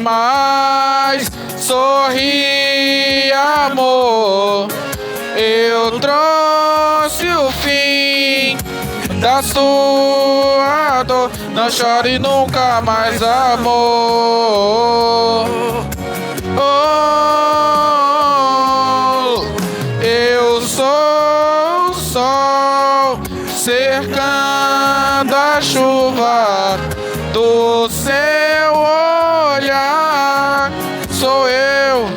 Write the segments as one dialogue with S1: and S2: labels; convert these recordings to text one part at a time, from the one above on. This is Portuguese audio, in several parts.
S1: mais. Sorri, amor. Eu trouxe o fim da sua dor. Não chore nunca mais, amor. Oh, eu sou o sol cercando a chuva do seu olhar. Sou eu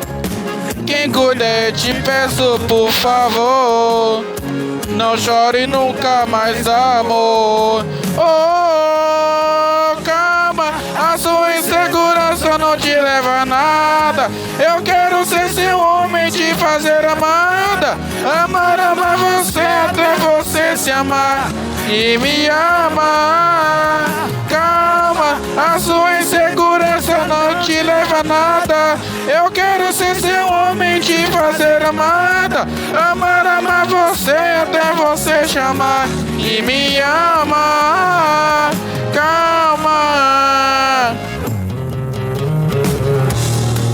S1: quem cuida, te peço por favor, não chore nunca mais, amor. Oh, calma, a sua insegurança não te leva a nada. Eu quero ser seu homem, te fazer amada. Amar você até você se amar e me amar. Calma, a sua insegurança não te leva a nada. Eu quero ser seu homem, te fazer amada. Amar você até você chamar e me amar. Calma.